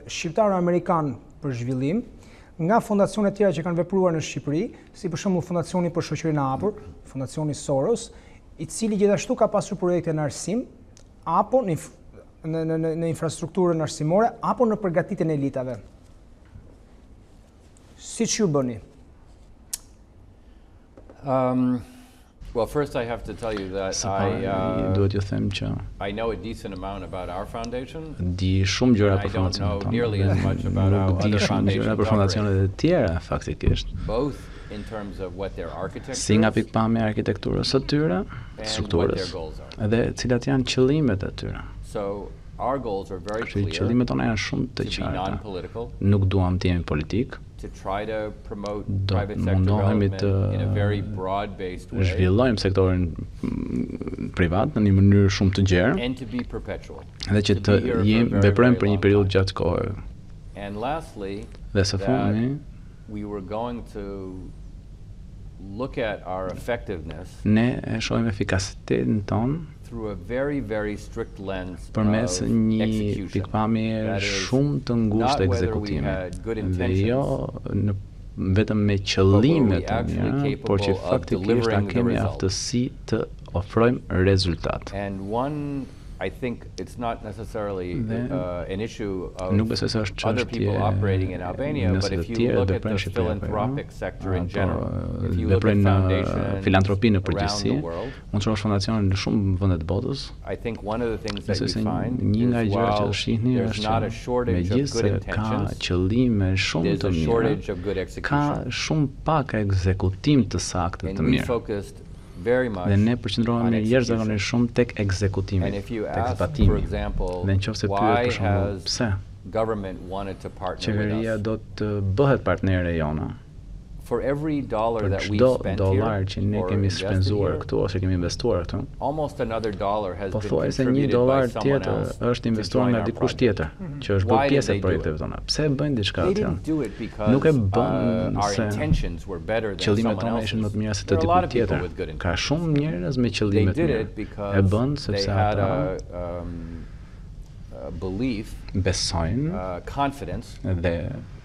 Shqiptaro Amerikan për zhvillim, nga fondacionet tjera që kanë vepruar në Shqipëri, si për shembull Fondacioni për Shoqërinë e Hapur, Fondacioni Soros, i cili gjithashtu ka pasur projekte në arsim, apo në infrastrukturën arsimore, apo në përgatitjen e elitave? Si që ju bëni? Well, first I have to tell you that I know a decent amount about our foundation. Di shumë gjëra për fondacionet tonë. Di shumë gjëra për fondacionet e tjera, faktikisht. Both in terms of what their architecture, si nga pikpamja e arkitekturës së tyre, strukturës, edhe cilat janë qëllimet e tyre. So our goals are very clear. Qëllimet tona janë shumë të qarta. Nuk duam të jemi politik. To try to promote private sector development in a very broad-based way. Zhvillojmë sektorin privat në një mënyrë shumë të gjerë. And to be perpetual. Dhe që të veprojmë për një periudhë gjatë kohë. And lastly, dhe së fundmi, we were going to look at our effectiveness. Ne e shohim efikasitetin ton through a very, very strict lens përmes një pikpamje shumë të ngushtë ekzekutimi, dhe jo vetëm me qëllime të mira, por që faktikisht ta kemi aftësi të ofrojmë rezultat. I think it's not necessarily an issue of other people operating in Albania, but if you look at the philanthropic sector in general, if you look at foundations around the world, I think one of the things that we find is while there's not a shortage of good intentions, there's a shortage of good execution. And we focused dhe ne përqendrohemi jashtëzakonisht shumë tek ekzekutimi, tek zbatimi. Dhe nëse pyet për shembull pse qeveria do të bëhet partnere jona, for every dollar that we spent dollar që ne kemi shpenzuar këtu ose kemi investuar këtu, almost another dollar has been contributed by someone else është investuar nga dikush tjetër që është bërë pjesë e projekteve tona. Pse e bëjnë diçka atë? Nuk e bën se qëllimet tona ishin më të mira se të dikujt tjetër. Ka shumë njerëz me qëllime të mira. E bën sepse ata besojnë, confidence dhe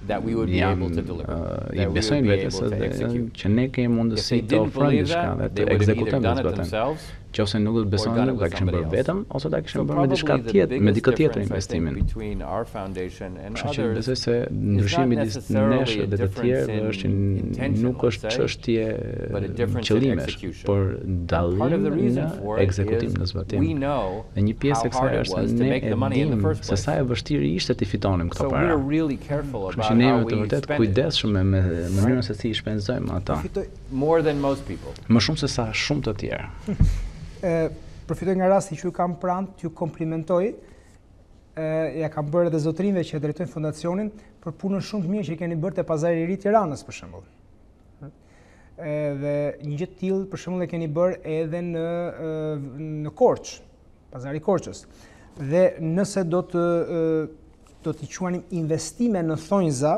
that we would be able to deliver. I besojnë vetes që ne kemi mundësi të ofrojmë diçka dhe të ekzekutojmë atë. Nëse nuk do të besojnë, nuk ta kishin bërë vetëm ose ta kishin bërë me diçka tjetër, me dikë tjetër investimin. Kështu që besoj se ndryshimi midis nesh dhe të tjerë është që nuk është çështje qëllimesh, por dallim në ekzekutim, në zbatim. Dhe një pjesë e kësaj është se ne e dimë se sa e vështirë ishte të fitonim këto para. Kështu që ne jemi të vërtet kujdesshëm me mënyrën se si i shpenzojmë ata. Më shumë se sa shumë të tjerë. Përfitoj nga rasti që ju kam pranë, t'ju komplimentoj, ja kam bërë edhe zotrinve që drejtojnë fondacionin për punën shumë të mirë që keni bërë te pazari i ri Tiranës për shembull. Dhe një gjë të tillë për shembull e keni bërë edhe në Korçë, pazari i Korçës. Dhe nëse do t'i quanim investime në thonjza,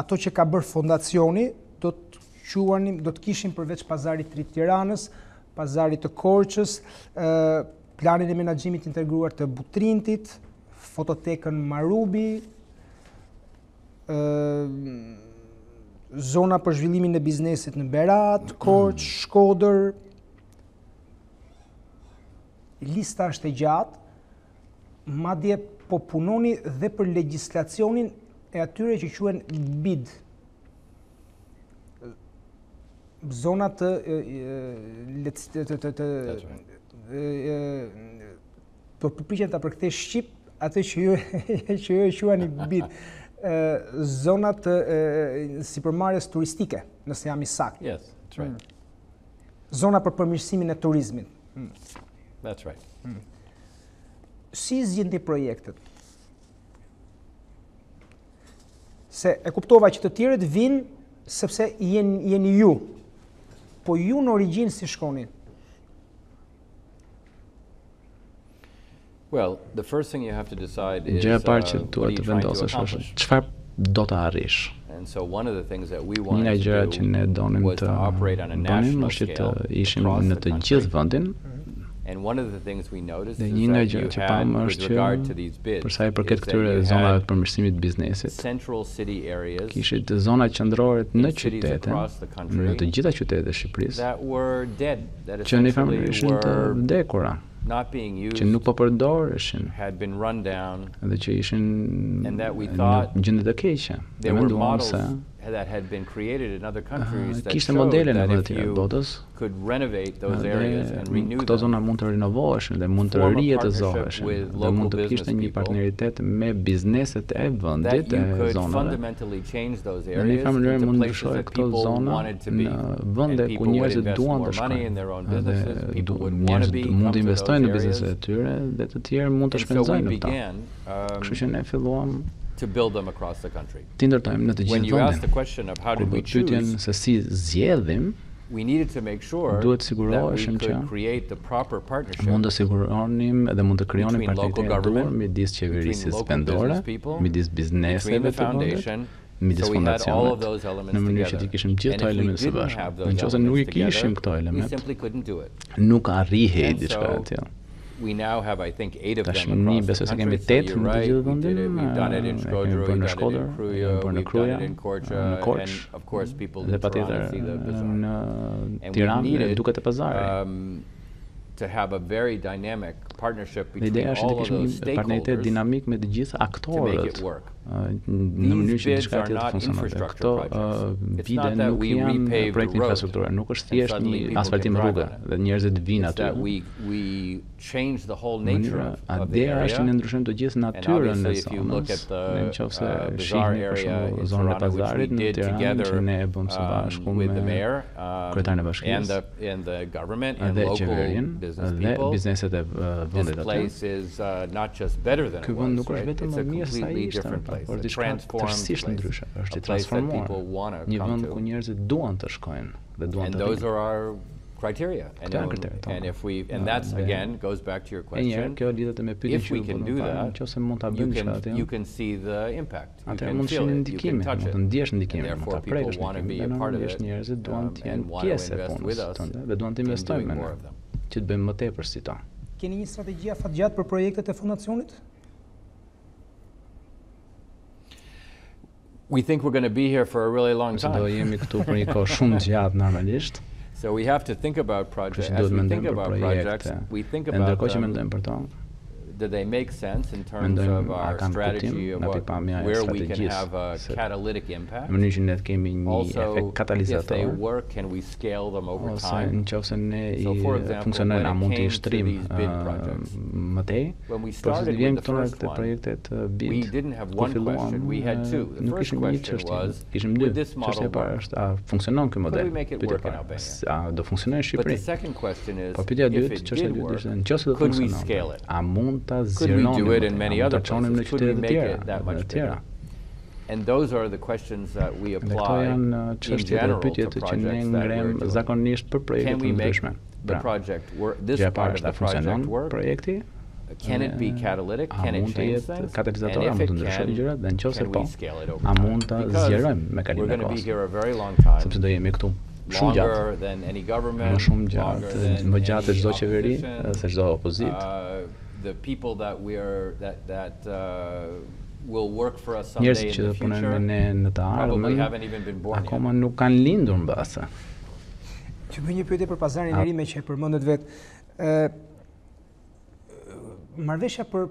ato që ka bërë fondacioni do të kishim përveç pazarit të ri të Tiranës, pazarit të Korçës, planin e menaxhimit integruar të Butrintit, fototekën Marubi, zona për zhvillimin e biznesit në Berat, Korçë, Shkodër. Lista është e gjatë, madje po punoni dhe për legjislacionin e atyre që quhen BID. Zona të përpiqen ta përkthej shqip atë që ju e quani BID. Zona të sipërmarrjes turistike, nëse jam i saktë. Yes, that's right. Zona për përmirësimin e turizmit. That's right. Si zgjidhni projektet? Se e kuptova që të tjerët vinë sepse jeni ju. Po ju në origjinë si shkoni? Well, the first thing you have to decide is gjëja e parë që duhet të vendosësh është çfarë do të arrish. And so one of the things that we Një wanted nga to gjërat që ne do donim was të to operate on a bënim national është të scale ishim across në the të country. gjithë vendin. And one of the things we noticed Dhe is një nga that gjërat you që had, pam with është regard to që these bids, për sa i përket is that këtyre you zonave had të përmirësimit të biznesit, central city areas kishit zonat qendrore në in cities qytete, across the country në të gjitha qytetet e Shqipërisë, that were dead, that që në essentially ishin të were vdekura, që nuk po përdoreshin dhe që ishin në gjendje të keqe. Ne menduam se kishte modele në vende të tjera të botës dhe këto zona mund të rinovoheshin dhe mund të rijetëzoheshin dhe mund të kishte një partneritet me bizneset e vendit e zonave. Në një farë mënyrë mund të ndryshojë këto zona në vende ku njerëzit duan të shkojnë dhe njerëzit mund të investojnë në bizneset e tyre dhe të tjerë mund të shpenzojnë në këto. Kështu që ne filluam të ndërtojmë në të gjithë vendin. Kur bëj pyetjen se si zgjedhim, duhet të siguroheshim që mund të siguronim dhe mund të krijonim partneritet duhur midis qeverisë vendore, midis bizneseve të vendit, midis fondacionet, në mënyrë që të kishim gjithë këto elemente së bashku. Nëse nuk i kishim këto elemente, nuk arrihej diçka e tillë. Tashmë besoj se kemi 8 në të gjithë vendin, kemi bërë në Shkodër, kemi bërë në Kruja, në Korçë dhe patjetër në Tiranë duket e pazari. Dhe ideja është të kishim një partneritet dinamik me të gjithë aktorët në mënyrë që diçka e tillë të funksionojë. Këto vide nuk janë projekte infrastrukture, nuk është thjesht një asfaltim rruge dhe njerëzit vinë aty. Ideja është që ne ndryshojmë të gjithë natyrën e zonës, nëse shihni për shembull zonën e pazarit në Tiranë që ne e bëm së bashku me kryetarin e bashkisë dhe qeverinë dhe bizneset e vendit aty. Ky vend nuk është vetëm më mirë se sa ishte, por diçka tërësisht ndryshe, është i transformuar. Një vend ku njerëzit duan të shkojnë dhe duan të vinë. And that's again goes back to your question. If we can do that, you can see the impact. Mund të ndikimin, mund të ndjesh ndikimin, mund ta prekësh ndikimin, njerëzit duan të jenë pjesë e punës tënde dhe duan të investojnë me ne, që të bëjmë më tepër si ta. Keni një strategji afatgjatë për projektet e fondacionit? We think we're going to be here for a really long time. Do jemi këtu për një kohë shumë gjatë normalisht. So we have to think about projects. As we think about projects, we think about do they make sense in terms of our strategy of where we can have a catalytic impact? Also, if they work, can we scale them over time? So, for example, when it came to these bid projects, when we started with the first one, we didn't have one question, we had two. The first question was, with this model work, could we make it work in Albania? But the second question is, if it did work, could we scale it? Could we do it in many other places? Could we make it that much bigger? And those are the questions that we apply in general to projects that we're doing. Can we make the project work, this part of the project work? Can it be catalytic? Can it change things? And if it can we scale it over time? Because we're going to be here a very long time. Longer than any government, longer than any opposition. The people that will work for us someday in the future probably haven't even been born yet. Akoma nuk kanë lindur mbase. Që bëj një pyetje për pazarin e ri me që e përmendet vetë. Marrëveshja për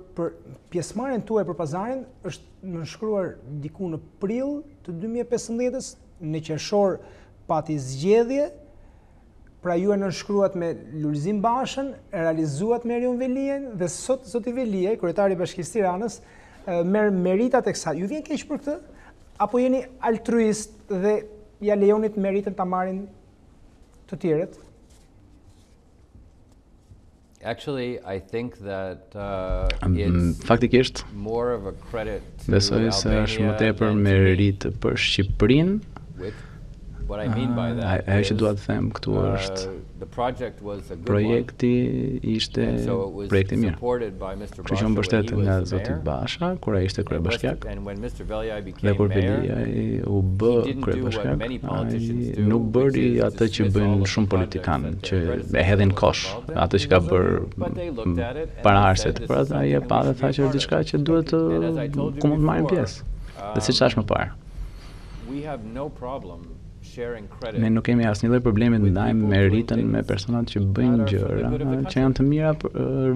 pjesëmarrjen tuaj për pazarin është nënshkruar diku në prill të 2015-s, në qershor pati zgjedhje. Pra ju e nënshkruat me Lulzim Bashën, e realizuat me Erion Velien dhe sot zoti Velie, kryetari i Bashkisë Tiranës, merr meritat e kësaj. Ju vjen keq për këtë? Apo jeni altruist dhe ja lejonit meritën ta marrin të tjerët? Actually, I think that faktikisht more of a credit to besoj se është më tepër merit për Shqipërinë. What I mean by that is the project was a good projekti ishte projekti mirë. Kështu që mbështetet nga zoti Basha kur ai ishte kryebashkiak. Dhe kur Velia u bë kryebashkiak, nuk bëri atë që bëjnë shumë politikanë, që e hedhin kosh, atë që ka bërë paraardhësit. Por ai e pa dhe tha që është diçka që duhet ku mund të marrin pjesë. Dhe siç thash më parë. We have no problem Ne nuk kemi asnjë lloj problemi të ndajmë meritën me personat që bëjnë gjëra që janë të mira për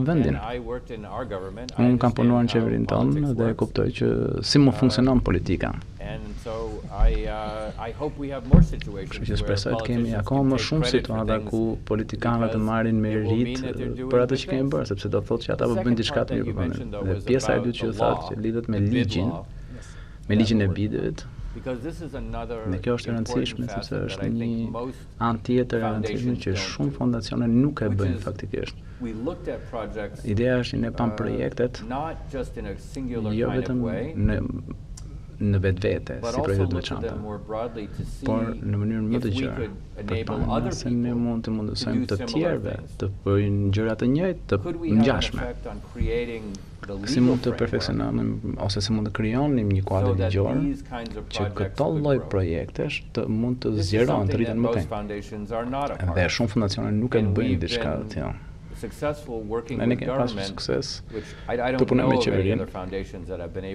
vendin. Unë kam punuar në qeverinë tonë dhe kuptoj që si mund funksionon politika. Kështu që shpresoj të kemi akoma më shumë situata ku politikanët të marrin meritë për atë që kemi bërë, sepse do thotë që ata po bëjnë diçka të mirë për vendin. Dhe pjesa e dytë që thotë që lidhet me ligjin e bidëve. Dhe kjo është e rëndësishme, sepse është një anë tjetër e rëndësishme që shumë fondacione nuk e bëjnë faktikisht. Ideja është që ne pam projektet, jo vetëm në vetvete, si projektet veçanta, por në mënyrë më të gjerë, përpara se ne mund të mundësojmë të tjerëve të bëjnë gjëra të njëjtë, të ngjashme. Si mund të perfeksionojmë ose si mund të krijonim një kuadër ligjor që këto lloj projektesh të mund të zgjerohen, të rriten më tej. Dhe shumë fondacione nuk e bëjnë diçka të tillë. Ne kemi pasur sukses të punojmë me qeverinë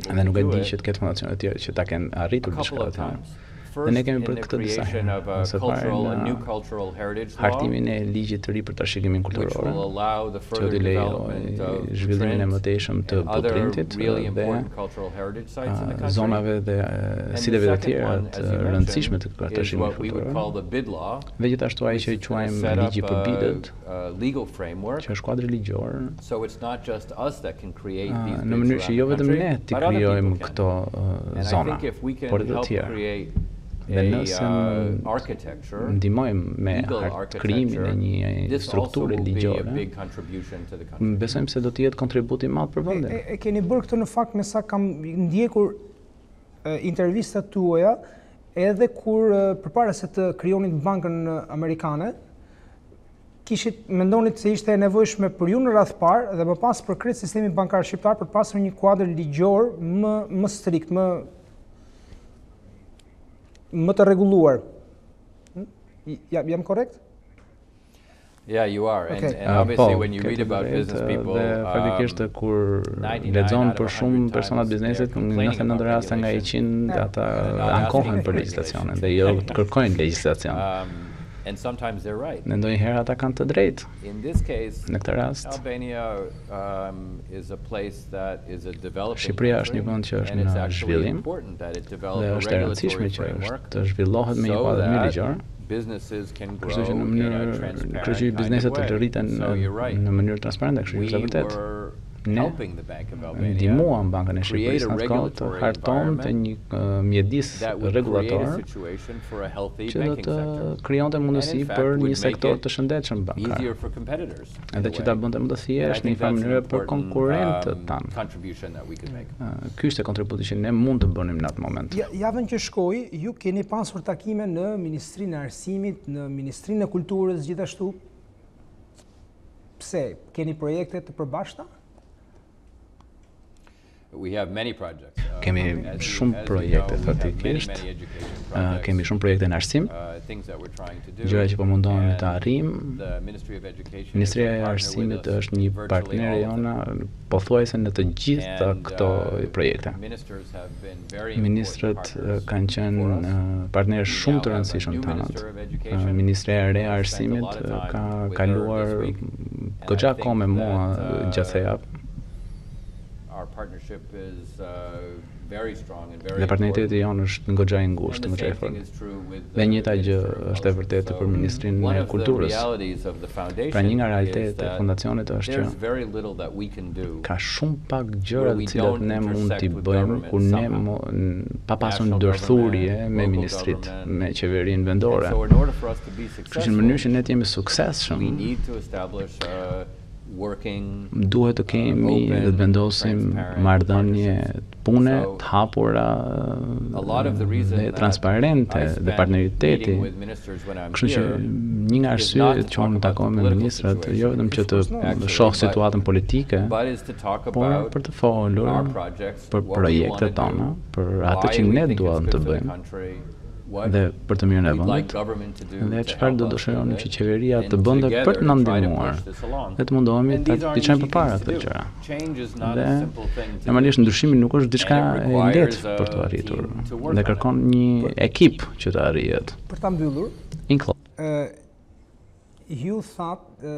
dhe nuk e di që të ketë fondacione të tjera që ta kenë arritur diçka të tillë. Dhe ne kemi për këtë disa herë, së pari në hartimin e ligjit të ri për trashëgiminë kulturore, që t'i lejojë zhvillimin e mëtejshëm të blueprintit dhe zonave dhe siteve të tjera të rëndësishme të trashëgimit kulturor. Dhe gjithashtu ai që quajmë ligji për bidët, që është kuadri ligjor, në mënyrë që jo vetëm ne t'i krijojmë këto zona, por edhe të tjera. Dhe nëse ndihmojmë me krijimin e një strukture ligjore, besojmë se do të jetë kontribut i madh për vendin. E keni bërë këtë në fakt me sa kam ndjekur intervistat tuaja, edhe kur përpara se të krijonit bankën amerikane, mendonit se ishte e nevojshme për ju në radh parë dhe më pas për krejt sistemi bankar shqiptar për të pasur një kuadër ligjor më strikt, më të rregulluar. Jam korrekt? Yeah, you are. And obviously when you read about business people, faktikisht kur lexon për shumë persona të biznesit, në 99 raste nga 100 ata ankohen për legjislacionin dhe jo kërkojnë legjislacion. And sometimes they're right. Në ndonjëherë ata kanë të drejtë. In this case, në këtë rast, Albania is a place that is a developing. Shqipëria është një vend që është në zhvillim dhe është e rëndësishme që të zhvillohet me një kuadër mirë ligjor. Kështu që në mënyrë bizneset të rriten në mënyrë transparente, kështu që është vërtet. Ne ndihmuam Bankën e Shqipërisë në kohë të harton të një mjedis rregullator që do të krijonte mundësi për një sektor të shëndetshëm bankar. Edhe që ta bënte më të thjeshtë në një mënyrë për konkurrentët tanë. Ky është kontributi që ne mund të bënim në atë moment. Javën që shkoi, ju keni pasur takime në Ministrinë e Arsimit, në Ministrinë e Kulturës gjithashtu. Pse? Keni projekte të përbashkëta? Kemi shumë projekte faktikisht, kemi shumë projekte në arsim, gjëra që po mundohemi të arrijmë. Ministria e Arsimit është një partner jona pothuajse në të gjitha këto projekte. Ministrët kanë qenë partnerë shumë të rëndësishëm tanët. Ministria e Re e Arsimit ka kaluar goxha kohë me mua gjatë javë. Dhe partneriteti jonë është goxha i ngushtë, goxha i fortë. Dhe njëjta gjë është e vërtetë për Ministrinë e Kulturës. Pra një nga realitetet e fondacionit është që ka shumë pak gjëra të cilat ne mund t'i bëjmë kur ne pa pasur ndërthurje me ministritë, me qeverinë vendore. Kështu që në mënyrë që ne të jemi suksesshëm, duhet të kemi dhe të vendosim marrëdhënie pune të hapura dhe transparente dhe partneriteti. Kështu që një nga arsyet që unë takohem me ministrat, jo vetëm që të shoh situatën politike, por për të folur për projektet tona, për atë që ne duam të bëjmë, dhe për të mirën e vendit, dhe çfarë do dëshironi që qeveria të bënte për të na ndihmuar, dhe të mundohemi ta çojmë përpara këtë gjëra. Dhe normalisht ndryshimi nuk është diçka e lehtë për të arritur, dhe kërkon një ekip që të arrihet. Për ta mbyllur, ju thatë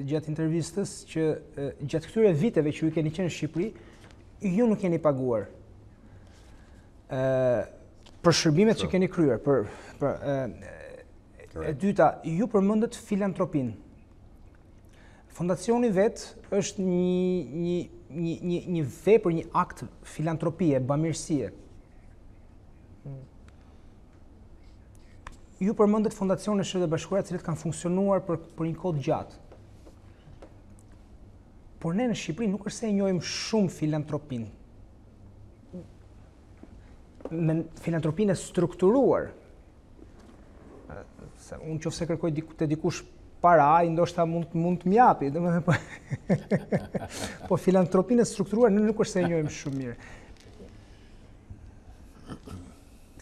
gjatë intervistës që gjatë këtyre viteve që ju keni qenë në Shqipëri, ju nuk keni paguar për shërbimet që keni kryer. E dyta, ju përmendët filantropinë. Fondacioni vetë është një vepër, një akt filantropie, bamirësie. Ju përmendët fondacionet e Shtetit Bashkuara, të cilët kanë funksionuar për një kohë gjatë. Por ne në Shqipëri nuk është se e njohim shumë filantropinë. Me filantropinë e strukturuar. Unë qoftë se kërkoj të dikush para, ndoshta mund të m'japi, po filantropinë e strukturuar nuk është se e njohim shumë mirë.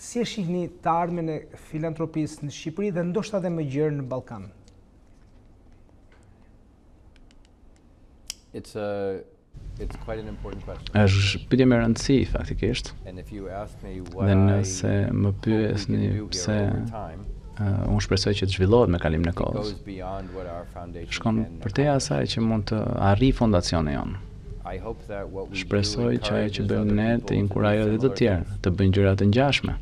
Si e shihni të ardhmen e filantropisë në Shqipëri dhe ndoshta edhe më gjerë në Ballkan? It's quite an important question. Është pyetje me rëndësi faktikisht. Dhe nëse më pyesni pse unë shpresoj që të zhvillohet me kalimin e kohës, shkon përtej asaj që mund të arrijë fondacioni jonë. Shpresoj që ajo që bëjmë ne të inkurajojë edhe të tjerë të bëjnë gjëra të ngjashme.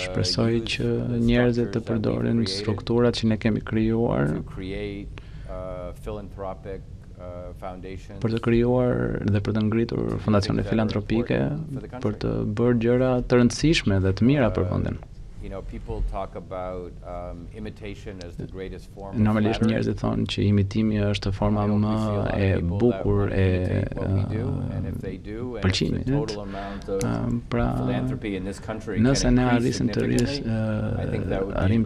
Shpresoj që njerëzit të përdorin strukturat që ne kemi krijuar për të krijuar dhe për të ngritur fondacione filantropike, për të bërë gjëra të rëndësishme dhe të mira për vendin. Normalisht njerëzit thonë që imitimi është forma më e bukur e pëlqimit. Pra, nëse ne arrim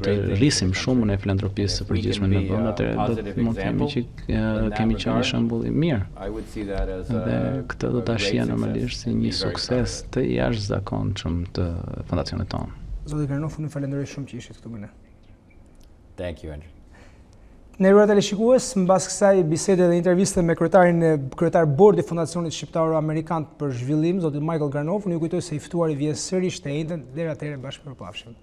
të rrisim shumën e filantropisë së përgjithshme në vend, atëherë do të mund të themi që kemi qenë një shembull i mirë. Dhe këtë do ta shija normalisht si një sukses të jashtëzakonshëm të fondacionit tonë. Zoti Granoff, unë falenderoj shumë që ishit këtu me ne. Thank you, Andrew. Nderuar teleshikues, mbas kësaj bisede dhe interviste me kryetar bordi Fondacionit Shqiptaro Amerikan për zhvillim, zoti Michael Granoff, unë ju kujtoj se i Ftuari vjen sërish të njëjtën, deri atëherë bashkë përpafshim.